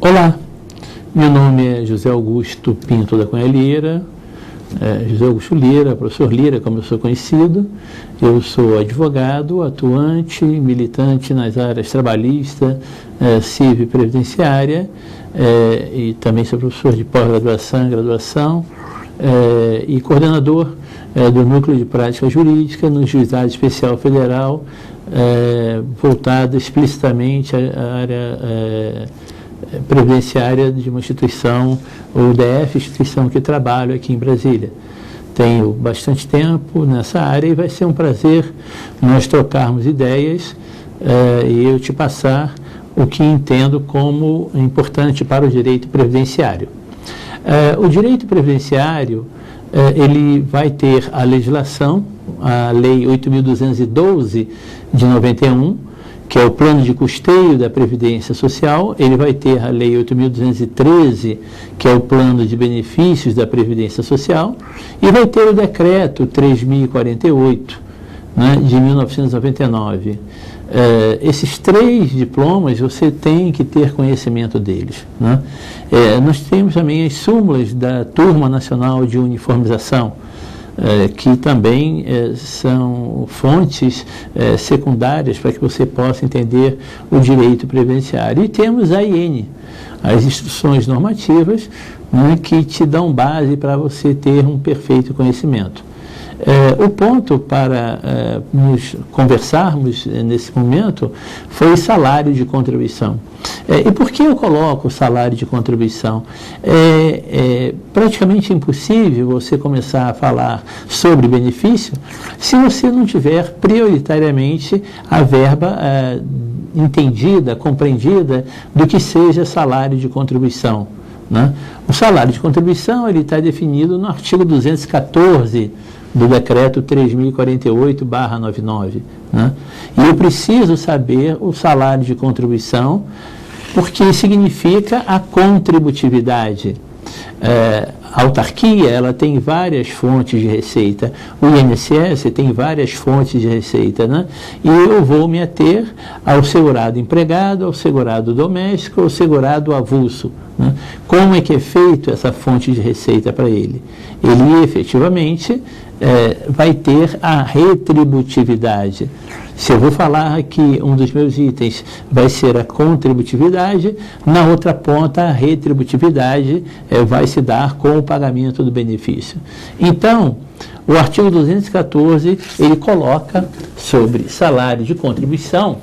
Olá, meu nome é José Augusto Pinto da Cunha Lira, José Augusto Lira, professor Lira, como eu sou conhecido. Eu sou advogado, atuante, militante nas áreas trabalhista, civil e previdenciária, e também sou professor de pós-graduação e graduação, e coordenador do Núcleo de Prática Jurídica no Juizado Especial Federal, voltado explicitamente à área previdenciária de uma instituição, o DF, instituição que trabalho aqui em Brasília. Tenho bastante tempo nessa área e vai ser um prazer nós trocarmos ideias e eu te passar o que entendo como importante para o direito previdenciário. O direito previdenciário, ele vai ter a legislação, a Lei 8.212 de 91, que é o plano de custeio da Previdência Social. Ele vai ter a Lei 8.213, que é o plano de benefícios da Previdência Social, e vai ter o Decreto 3.048, né, de 1999. Esses três diplomas, você tem que ter conhecimento deles, né? Nós temos também as súmulas da Turma Nacional de Uniformização, que também são fontes secundárias para que você possa entender o direito previdenciário. E temos a IN, as instruções normativas, né, que te dão base para você ter um perfeito conhecimento. O ponto para nos conversarmos nesse momento foi salário de contribuição. E por que eu coloco o salário de contribuição? É praticamente impossível você começar a falar sobre benefício se você não tiver prioritariamente a verba entendida, compreendida do que seja salário de contribuição, né? O salário de contribuição ele está definido no artigo 214 do Decreto 3.048/99, né? E eu preciso saber o salário de contribuição, porque significa a contributividade. A autarquia, ela tem várias fontes de receita, o INSS tem várias fontes de receita, né? E eu vou me ater ao segurado empregado, ao segurado doméstico, ao segurado avulso, né? Como é que é feito essa fonte de receita para ele? Ele efetivamente vai ter a retributividade. Se eu vou falar que um dos meus itens vai ser a contributividade, na outra ponta a retributividade vai se dar com o pagamento do benefício. Então, o artigo 214, ele coloca sobre salário de contribuição,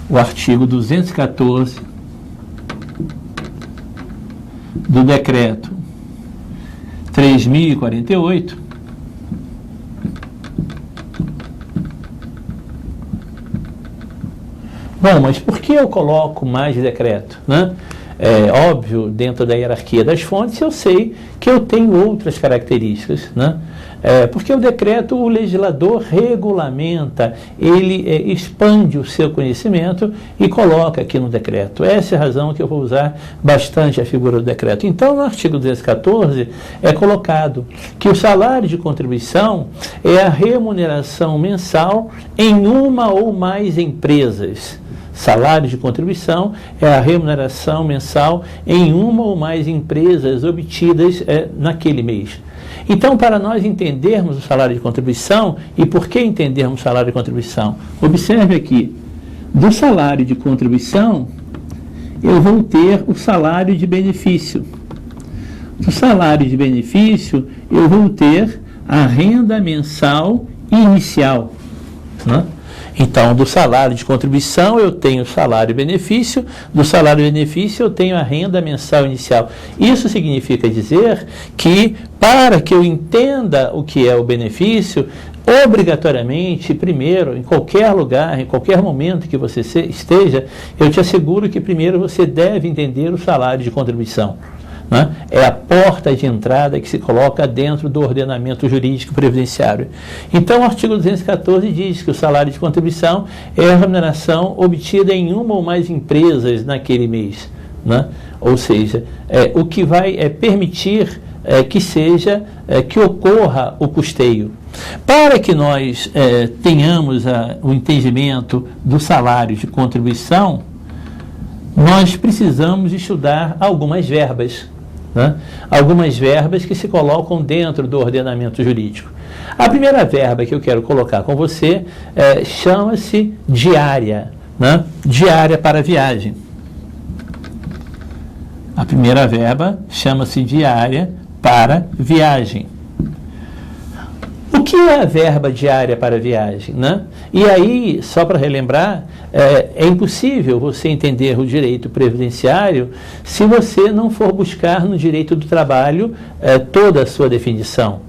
o artigo 214 do Decreto 3.048, bom, mas por que eu coloco mais decreto, né? Óbvio, dentro da hierarquia das fontes, eu sei que eu tenho outras características, né? Porque o decreto, o legislador regulamenta, ele expande o seu conhecimento e coloca aqui no decreto. Essa é a razão que eu vou usar bastante a figura do decreto. Então, no artigo 214, é colocado que o salário de contribuição é a remuneração mensal em uma ou mais empresas. Salário de contribuição é a remuneração mensal em uma ou mais empresas obtidas naquele mês. Então, para nós entendermos o salário de contribuição, e por que entendermos o salário de contribuição? Observe aqui, do salário de contribuição, eu vou ter o salário de benefício. Do salário de benefício, eu vou ter a renda mensal inicial, né? Então, do salário de contribuição, eu tenho o salário e benefício, do salário e benefício, eu tenho a renda mensal inicial. Isso significa dizer que, para que eu entenda o que é o benefício, obrigatoriamente, primeiro, em qualquer lugar, em qualquer momento que você esteja, eu te asseguro que primeiro você deve entender o salário de contribuição, né? É a porta de entrada que se coloca dentro do ordenamento jurídico previdenciário. Então, o artigo 214 diz que o salário de contribuição é a remuneração obtida em uma ou mais empresas naquele mês, né? Ou seja, o que vai permitir que ocorra o custeio. Para que nós tenhamos o entendimento do salário de contribuição, nós precisamos estudar algumas verbas, né? Algumas verbas que se colocam dentro do ordenamento jurídico. A primeira verba que eu quero colocar com você chama-se diária, né? Diária para viagem. A primeira verba chama-se diária para viagem. O que é a verba diária para viagem, né? E aí, só para relembrar, é impossível você entender o direito previdenciário se você não for buscar no direito do trabalho toda a sua definição.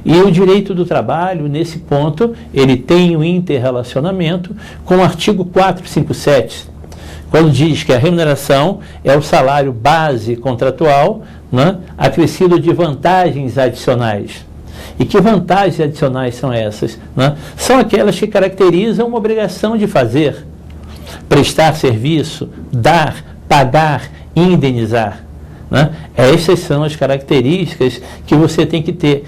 E o direito do trabalho, nesse ponto, ele tem um interrelacionamento com o artigo 457, quando diz que a remuneração é o salário base contratual, né, acrescido de vantagens adicionais. E que vantagens adicionais são essas, né? São aquelas que caracterizam uma obrigação de fazer, prestar serviço, dar, pagar, indenizar, né? Essas são as características que você tem que ter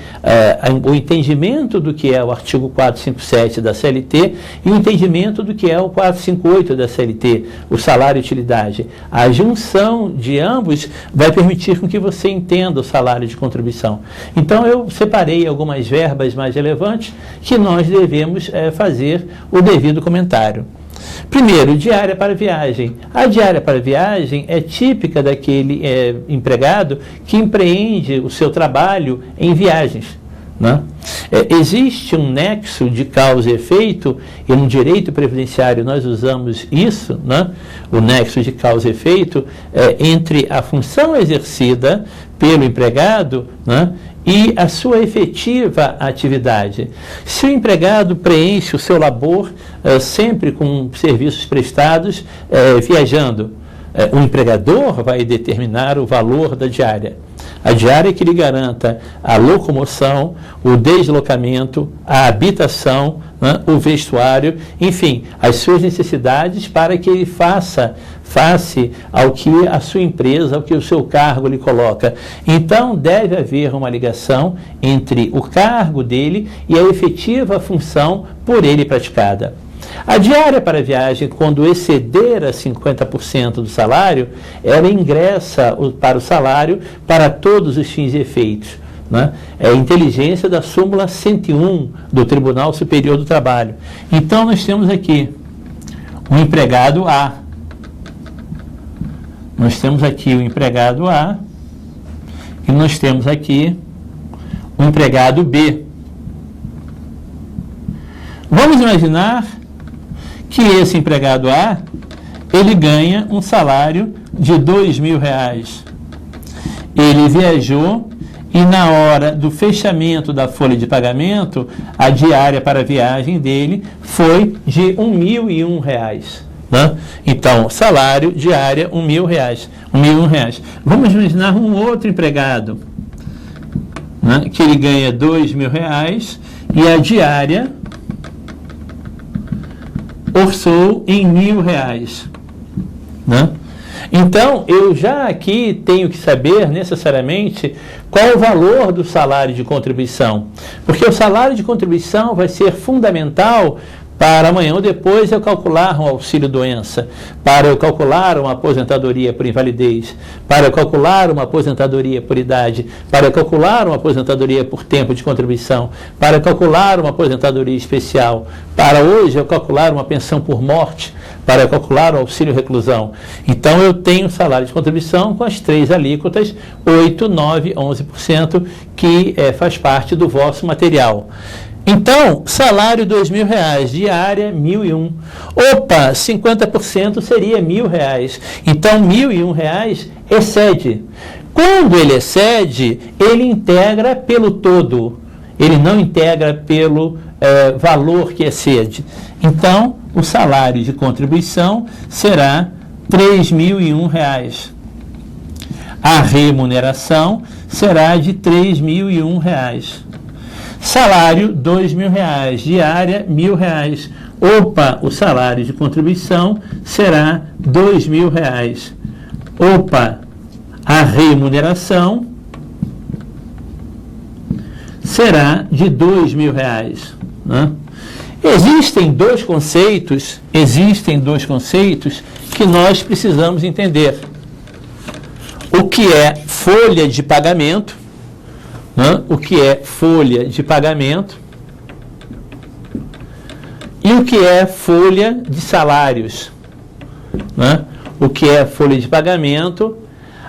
o entendimento do que é o artigo 457 da CLT e o entendimento do que é o 458 da CLT, o salário e utilidade. A junção de ambos vai permitir com que você entenda o salário de contribuição. Então, eu separei algumas verbas mais relevantes que nós devemos fazer o devido comentário. Primeiro, diária para viagem. A diária para viagem é típica daquele empregado que empreende o seu trabalho em viagens, né? Existe um nexo de causa e efeito, e no direito previdenciário nós usamos isso, né? O nexo de causa e efeito entre a função exercida pelo empregado, né, e a sua efetiva atividade. Se o empregado preenche o seu labor sempre com serviços prestados viajando, o empregador vai determinar o valor da diária. A diária que lhe garanta a locomoção, o deslocamento, a habitação, né, o vestuário, enfim, as suas necessidades para que ele faça face ao que a sua empresa, ao que o seu cargo lhe coloca. Então, deve haver uma ligação entre o cargo dele e a efetiva função por ele praticada. A diária para viagem, quando exceder a 50% do salário, ela ingressa para o salário para todos os fins e efeitos, né? É a inteligência da súmula 101 do Tribunal Superior do Trabalho. Então, nós temos aqui o empregado A. Nós temos aqui o empregado A e nós temos aqui o empregado B. Vamos imaginar que esse empregado A, ele ganha um salário de R$2.000. Ele viajou e na hora do fechamento da folha de pagamento, a diária para a viagem dele foi de R$1.001. Né? Então, salário, diária, R$1.000. R$1.001. Vamos imaginar um outro empregado, né, que ele ganha R$2.000 e a diária orçou em R$1.000, né? Então, eu já aqui tenho que saber necessariamente qual é o valor do salário de contribuição, porque o salário de contribuição vai ser fundamental para amanhã ou depois eu calcular um auxílio-doença, para eu calcular uma aposentadoria por invalidez, para eu calcular uma aposentadoria por idade, para eu calcular uma aposentadoria por tempo de contribuição, para eu calcular uma aposentadoria especial, para hoje eu calcular uma pensão por morte, para eu calcular o auxílio-reclusão. Então, eu tenho salário de contribuição com as 3 alíquotas, 8%, 9%, 11%, que faz parte do vosso material. Então, salário R$2.000, diária R$1.001. Opa, 50% seria R$1.000. Então, R$1.001 excede. Quando ele excede, ele integra pelo todo. Ele não integra pelo valor que excede. Então, o salário de contribuição será R$3.001. A remuneração será de R$3.001. Salário, R$2.000, diária, R$1.000. Opa, o salário de contribuição será R$2.000. Opa, a remuneração será de R$2.000, né? Existem dois conceitos que nós precisamos entender. O que é folha de pagamento, né? O que é folha de pagamento e o que é folha de salários, né? O que é folha de pagamento.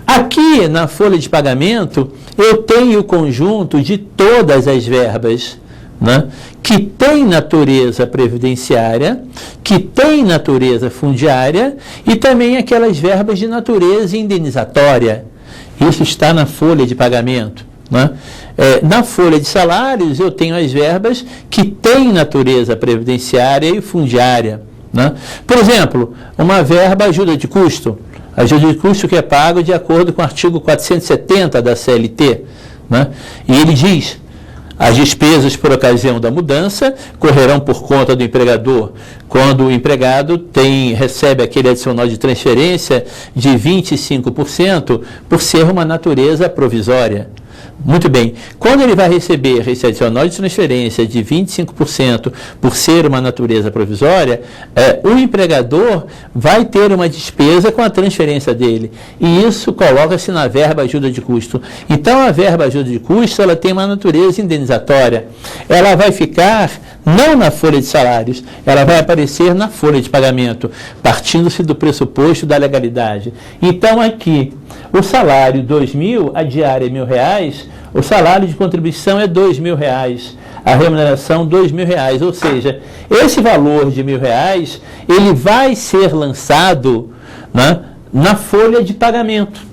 Aqui na folha de pagamento eu tenho o conjunto de todas as verbas, né, que tem natureza previdenciária, que tem natureza fundiária e também aquelas verbas de natureza indenizatória. Isso está na folha de pagamento, né? Na folha de salários eu tenho as verbas que têm natureza previdenciária e fundiária, né? Por exemplo, uma verba ajuda de custo. Ajuda de custo que é pago de acordo com o artigo 470 da CLT, né? E ele diz: as despesas por ocasião da mudança correrão por conta do empregador quando o empregado recebe aquele adicional de transferência de 25% por ser uma natureza provisória. Muito bem. Quando ele vai receber esse adicional de transferência de 25% por ser uma natureza provisória, o empregador vai ter uma despesa com a transferência dele. E isso coloca-se na verba ajuda de custo. Então, a verba ajuda de custo, ela tem uma natureza indenizatória. Ela vai ficar não na folha de salários, ela vai aparecer na folha de pagamento, partindo-se do pressuposto da legalidade. Então, aqui, o salário R$2.000, a diária R$1.000, o salário de contribuição é R$2.000, a remuneração R$2.000, ou seja, esse valor de R$1.000, ele vai ser lançado, né, na folha de pagamento.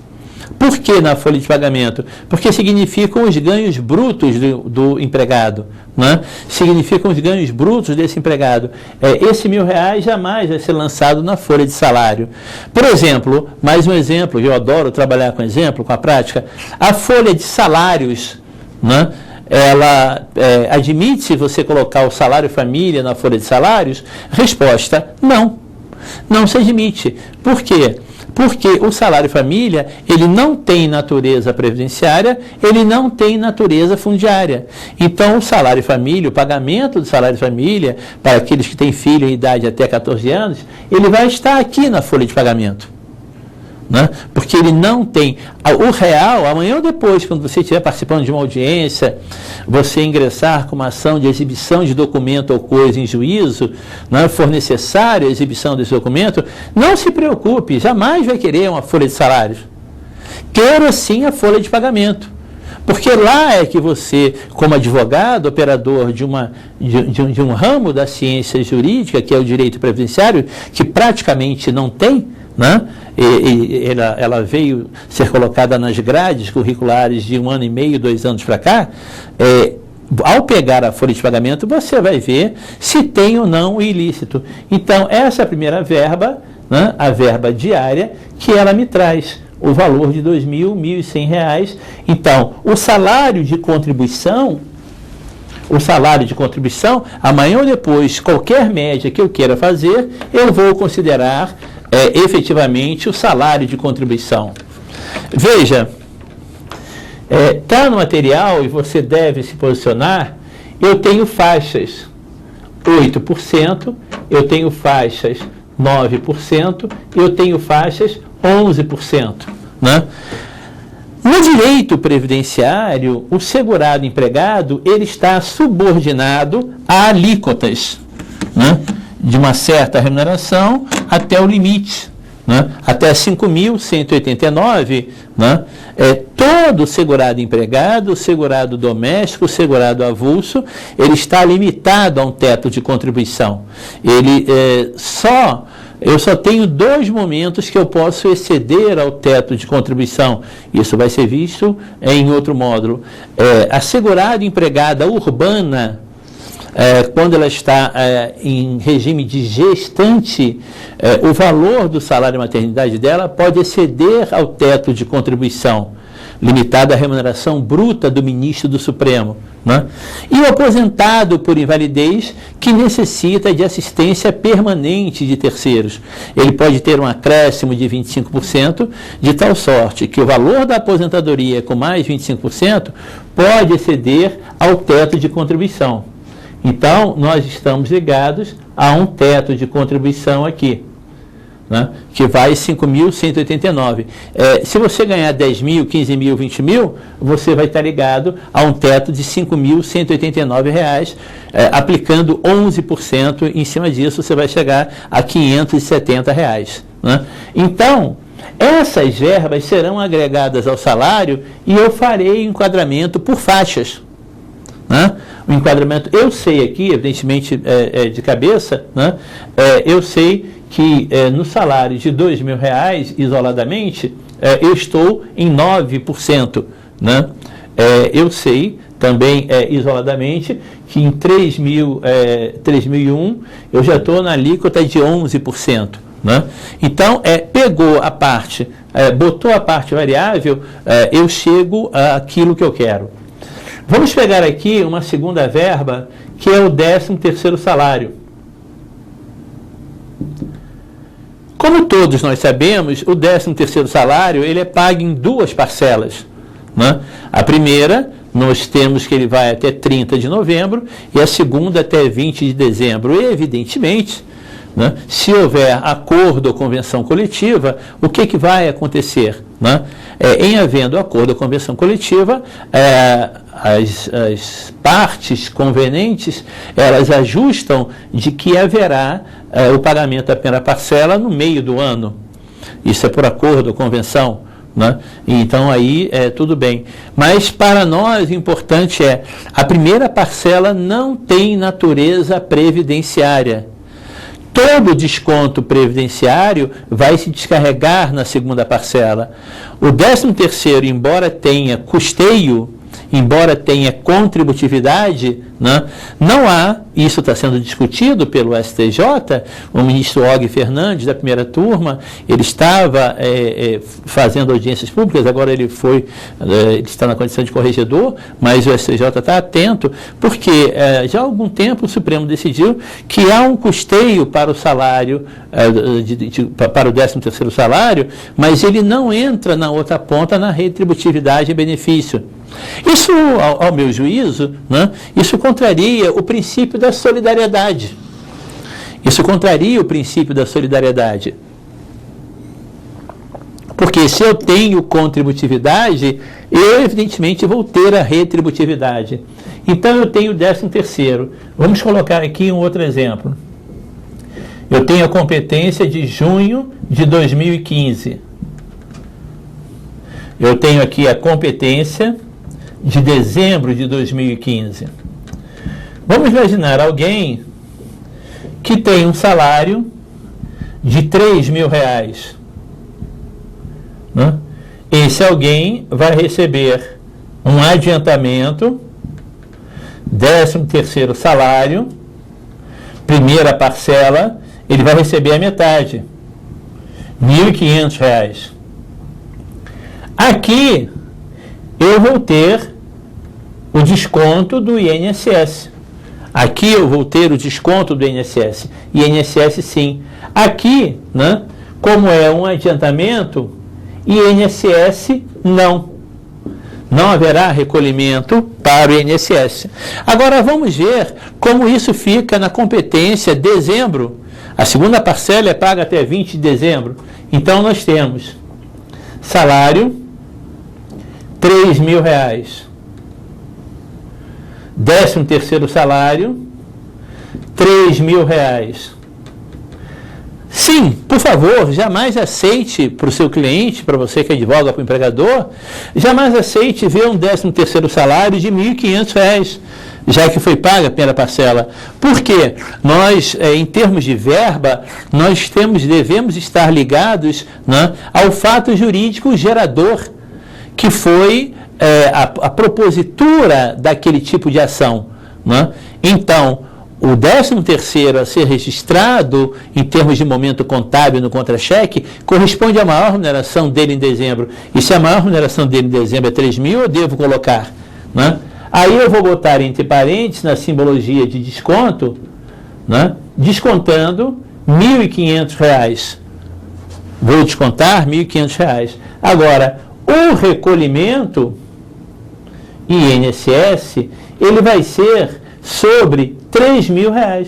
Por que na folha de pagamento? Porque significam os ganhos brutos do empregado, né? Significam os ganhos brutos desse empregado. Esse R$1.000 jamais vai ser lançado na folha de salário. Por exemplo, mais um exemplo, eu adoro trabalhar com exemplo, com a prática, a folha de salários, né? Ela admite você colocar o salário família na folha de salários? Resposta: não. Não se admite. Por quê? Porque o salário família, ele não tem natureza previdenciária, ele não tem natureza fundiária. Então, o salário família, o pagamento do salário família, para aqueles que têm filho em idade até 14 anos, ele vai estar aqui na folha de pagamento, né? Porque ele não tem o real. Amanhã ou depois, quando você estiver participando de uma audiência, você ingressar com uma ação de exibição de documento ou coisa em juízo, né, for necessário a exibição desse documento, não se preocupe, jamais vai querer uma folha de salários. Queira sim a folha de pagamento, porque lá é que você, como advogado, operador de um ramo da ciência jurídica, que é o direito previdenciário, que praticamente não tem, né? Ela veio ser colocada nas grades curriculares de 1 ano e meio, 2 anos para cá. Ao pegar a folha de pagamento, você vai ver se tem ou não o ilícito. Então, essa é a primeira verba, né, a verba diária, que ela me traz o valor de R$2.000, R$1.100. Então, o salário de contribuição, amanhã ou depois, qualquer média que eu queira fazer, eu vou considerar efetivamente o salário de contribuição. Veja, está no material e você deve se posicionar. Eu tenho faixas 8%, eu tenho faixas 9%, eu tenho faixas 11%, né? No direito previdenciário, o segurado empregado, ele está subordinado a alíquotas, né, de uma certa remuneração até o limite, né, até 5.189, né, todo segurado empregado, segurado doméstico, segurado avulso, ele está limitado a um teto de contribuição. Eu só tenho 2 momentos que eu posso exceder ao teto de contribuição. Isso vai ser visto em outro módulo. A segurada empregada urbana, quando ela está em regime de gestante, o valor do salário maternidade dela pode exceder ao teto de contribuição, limitado à remuneração bruta do ministro do Supremo, né? E o aposentado por invalidez, que necessita de assistência permanente de terceiros. Ele pode ter um acréscimo de 25%, de tal sorte que o valor da aposentadoria com mais 25% pode exceder ao teto de contribuição. Então, nós estamos ligados a um teto de contribuição aqui, né, que vai 5.189. Se você ganhar 10 mil, 15 mil, 20 mil, você vai estar ligado a um teto de R$ 5.189, aplicando 11%, em cima disso você vai chegar a R$ 570. Né? Então, essas verbas serão agregadas ao salário e eu farei enquadramento por faixas. Né? O enquadramento, eu sei aqui, evidentemente de cabeça, né? Eu sei que no salário de R$ 2.000, isoladamente, eu estou em 9%. Né? Eu sei também, isoladamente, que em 3.001 eu já estou na alíquota de 11%. Né? Então, pegou a parte, botou a parte variável, eu chego àquilo que eu quero. Vamos pegar aqui uma segunda verba, que é o 13º salário. Como todos nós sabemos, o 13º salário ele é pago em duas parcelas. Né? A primeira, nós temos que ele vai até 30 de novembro e a segunda até 20 de dezembro. E, evidentemente, né, se houver acordo ou convenção coletiva, o que vai acontecer? Né? Em havendo acordo ou convenção coletiva, as partes convenientes, elas ajustam de que haverá o pagamento da primeira parcela no meio do ano. Isso é por acordo ou convenção. Né? Então aí tudo bem. Mas para nós o importante a primeira parcela não tem natureza previdenciária. Todo desconto previdenciário vai se descarregar na segunda parcela. O 13º, embora tenha custeio, embora tenha contributividade, né, não há, isso está sendo discutido pelo STJ, o ministro Og Fernandes, da primeira turma, ele estava fazendo audiências públicas, agora ele está na condição de corregedor, mas o STJ está atento, porque já há algum tempo o Supremo decidiu que há um custeio para o salário, para o 13º salário, mas ele não entra na outra ponta na retributividade e benefício. Isso, ao meu juízo, né, isso contraria o princípio da solidariedade. Isso contraria o princípio da solidariedade. Porque se eu tenho contributividade, eu evidentemente vou ter a retributividade. Então eu tenho o 13º. Vamos colocar aqui um outro exemplo. Eu tenho a competência de junho de 2015. Eu tenho aqui a competência de dezembro de 2015. Vamos imaginar alguém que tem um salário de R$ 3.000. Né? Esse alguém vai receber um adiantamento, 13º salário, primeira parcela, ele vai receber a metade, R$ 1.500. Aqui eu vou ter o desconto do INSS. Aqui eu vou ter o desconto do INSS. INSS sim. Aqui, né, como é um adiantamento, INSS não. Não haverá recolhimento para o INSS. Agora vamos ver como isso fica na competência dezembro. A segunda parcela é paga até 20 de dezembro. Então nós temos salário, R$ 3.000. 13º salário, R$ 3.000. Sim, por favor, jamais aceite para o seu cliente, para você que advoga para o empregador, jamais aceite ver um 13º salário de R$ 1.500, já que foi paga a primeira parcela. Por quê? Nós, em termos de verba, nós devemos estar ligados, né, ao fato jurídico gerador, que foi a propositura daquele tipo de ação. Né? Então, o 13º a ser registrado em termos de momento contábil no contra-cheque corresponde à maior remuneração dele em dezembro. E se a maior remuneração dele em dezembro é 3.000, eu devo colocar. Né? Aí eu vou botar entre parênteses, na simbologia de desconto, né, descontando R$ 1.500. Vou descontar R$ 1.500. Agora, o recolhimento INSS, ele vai ser sobre R$ 3.000.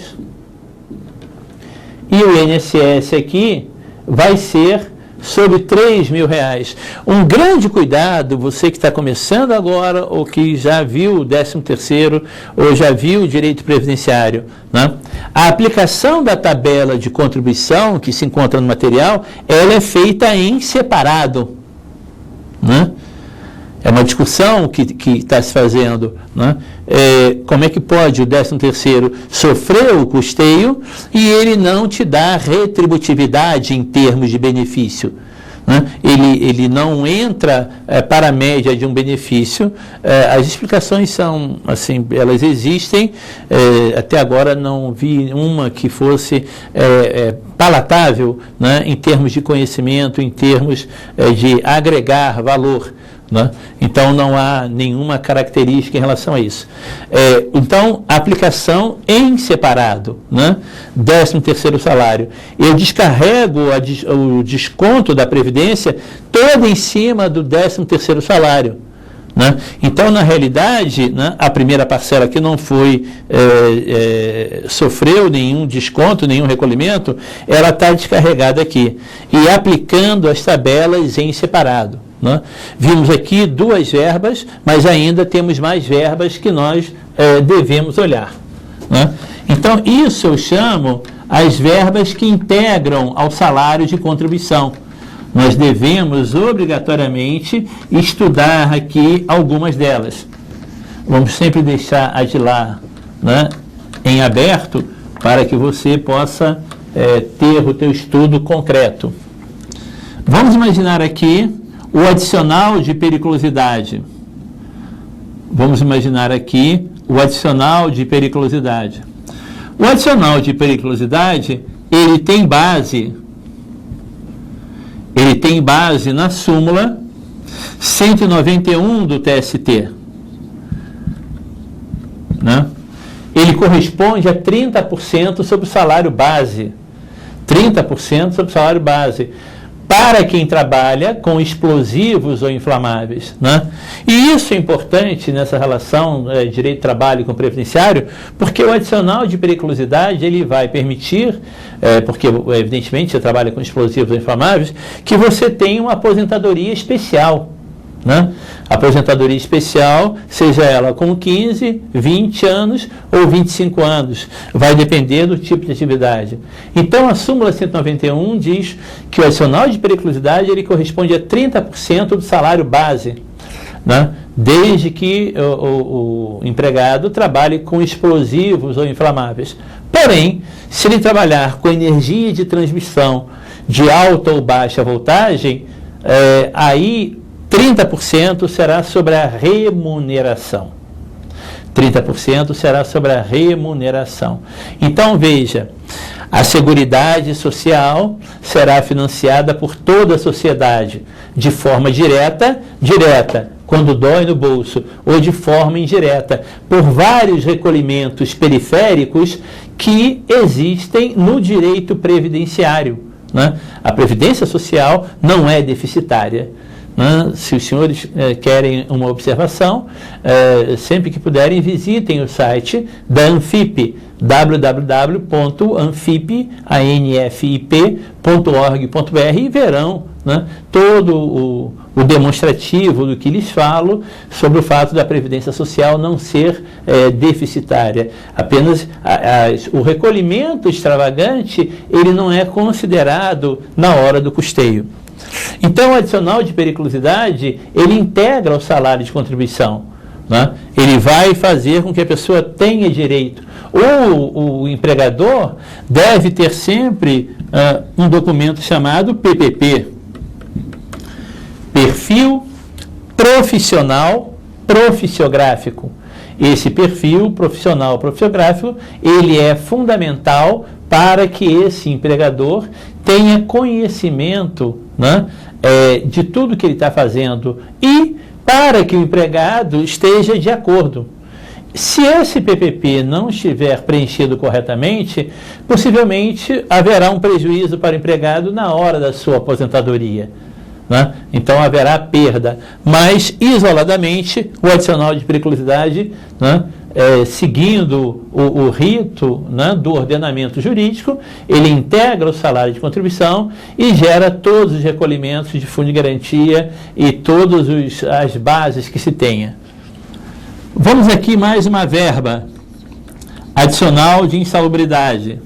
E o INSS aqui vai ser sobre R$3.000. Um grande cuidado, você que está começando agora ou que já viu o 13º ou já viu o direito previdenciário, né? A aplicação da tabela de contribuição que se encontra no material, ela é feita em separado, né? É uma discussão que está se fazendo, né? Como é que pode o 13º sofrer o custeio e ele não te dá retributividade em termos de benefício, né? Ele não entra para a média de um benefício. As explicações são, assim, elas existem, até agora não vi uma que fosse palatável, né, em termos de conhecimento, em termos de agregar valor, né? Então não há nenhuma característica em relação a isso. Então, a aplicação em separado, né? 13º salário. Eu descarrego o desconto da Previdência todo em cima do 13º salário, né? Então, na realidade, né, a primeira parcela que não foi, sofreu nenhum desconto, nenhum recolhimento, ela está descarregada aqui e aplicando as tabelas em separado, né? Vimos aqui 2 verbas, mas ainda temos mais verbas que nós devemos olhar, né? Então, isso eu chamo as verbas que integram ao salário de contribuição. Nós devemos obrigatoriamente estudar aqui algumas delas. Vamos sempre deixar a de lá, né, em aberto para que você possa ter o teu estudo concreto. Vamos imaginar aqui o adicional de periculosidade. Vamos imaginar aqui o adicional de periculosidade. O adicional de periculosidade, ele tem base na súmula 191 do TST, né? Ele corresponde a 30% sobre o salário base. 30% sobre o salário base para quem trabalha com explosivos ou inflamáveis, né? E isso é importante nessa relação direito de trabalho com previdenciário, porque o adicional de periculosidade ele vai permitir, porque evidentemente você trabalha com explosivos ou inflamáveis, que você tenha uma aposentadoria especial, né? Aposentadoria especial, seja ela com 15, 20 anos ou 25 anos, vai depender do tipo de atividade. Então, a súmula 191 diz que o adicional de periculosidade ele corresponde a 30% do salário base, né? Desde que o empregado trabalhe com explosivos ou inflamáveis. Porém, se ele trabalhar com energia de transmissão de alta ou baixa voltagem, aí 30% será sobre a remuneração. 30% será sobre a remuneração. Então, veja, a Seguridade Social será financiada por toda a sociedade, de forma direta, quando dói no bolso, ou de forma indireta, por vários recolhimentos periféricos que existem no direito previdenciário, né? A Previdência Social não é deficitária. Se os senhores querem uma observação, sempre que puderem, visitem o site da Anfip, www.anfip.org.br e verão, né, todo o demonstrativo do que lhes falo sobre o fato da Previdência Social não ser deficitária. Apenas o recolhimento extravagante ele não é considerado na hora do custeio. Então, o adicional de periculosidade, ele integra o salário de contribuição, né? Ele vai fazer com que a pessoa tenha direito. O empregador deve ter sempre um documento chamado PPP, Perfil Profissional Proficiográfico. Esse perfil profissional proficiográfico, ele é fundamental para que esse empregador tenha conhecimento, né, de tudo que ele está fazendo e para que o empregado esteja de acordo. Se esse PPP não estiver preenchido corretamente, possivelmente haverá um prejuízo para o empregado na hora da sua aposentadoria, né? Então haverá perda, mas isoladamente o adicional de periculosidade, né, seguindo o rito, né, do ordenamento jurídico, ele integra o salário de contribuição e gera todos os recolhimentos de fundo de garantia e todas as bases que se tenha. Vamos aqui mais uma verba adicional de insalubridade.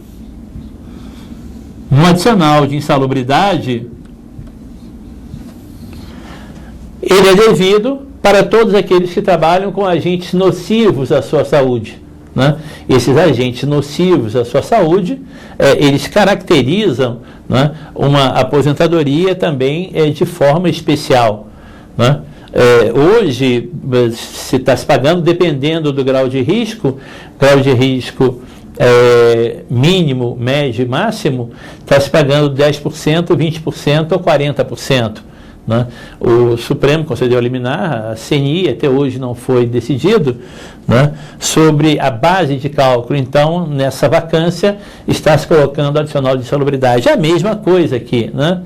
Um adicional de insalubridade, ele é devido para todos aqueles que trabalham com agentes nocivos à sua saúde, né? Esses agentes nocivos à sua saúde, eles caracterizam, né, uma aposentadoria também de forma especial, né? Hoje se está se pagando, dependendo do grau de risco mínimo, médio e máximo, está se pagando 10%, 20% ou 40%. Né? O Supremo concedeu a liminar, a CNI até hoje não foi decidido, né, sobre a base de cálculo. Então, nessa vacância, está se colocando adicional de insalubridade. É a mesma coisa aqui, né?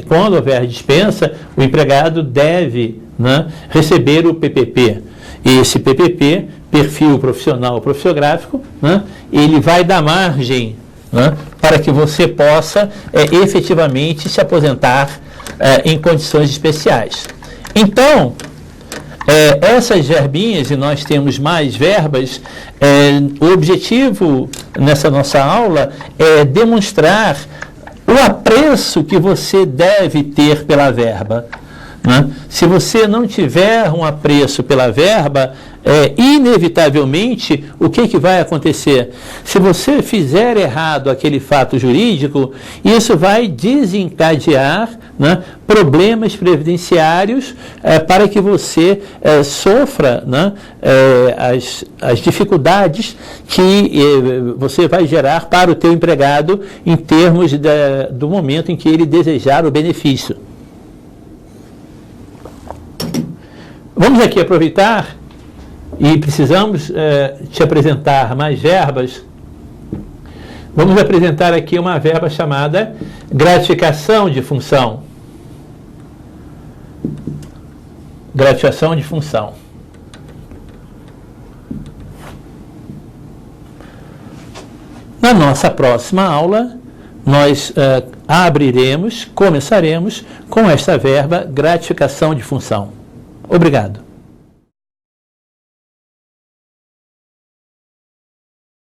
Quando houver dispensa, o empregado deve, né, receber o PPP. E esse PPP, perfil profissional ou profissiográfico, né, ele vai dar margem, né, para que você possa efetivamente se aposentar em condições especiais. Então, essas verbinhas, e nós temos mais verbas, o objetivo nessa nossa aula é demonstrar o apreço que você deve ter pela verba, né? Se você não tiver um apreço pela verba, inevitavelmente, o que vai acontecer? Se você fizer errado aquele fato jurídico, isso vai desencadear, né, problemas previdenciários para que você sofra, né, as dificuldades que você vai gerar para o teu empregado em termos do momento em que ele desejar o benefício. Vamos aqui aproveitar e precisamos te apresentar mais verbas. Vamos apresentar aqui uma verba chamada gratificação de função. Gratificação de função. Na nossa próxima aula, nós começaremos com esta verba gratificação de função. Obrigado.